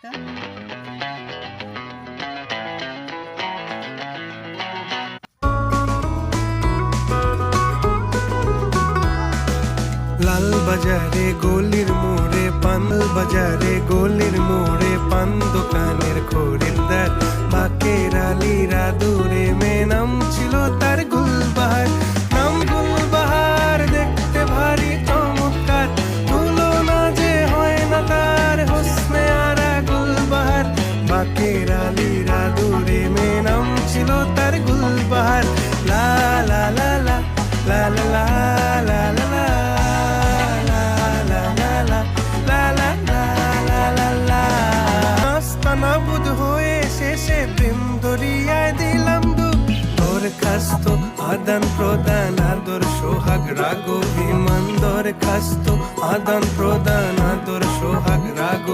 একটা। লাল বাজারে গলির মোড়ে পান, বাজারে গলির মোড়ে পান দোকানের খরিদ্দার বাকের আলীরা দূরে মে নাম ছিল তার গুলবাহার। নাম গুলবাহার, দেখতে ভারী চমৎকার, তুলনা যে হয় না তার হোসনে আরা গুলবাহার। বাকের আলীরা দূরে মে নাম ছিল তার গুলবাহার। লা লা লা লা লা লা লা লা লা নাবুদ হয়ে শেষে প্রেম দরিয়ায় দিলাম ডুব। দরখাস্ত আদান প্রদান আদর সোহাগ রাগ অভিমান, দরখাস্ত আদান প্রদান আদর সোহাগ রাগ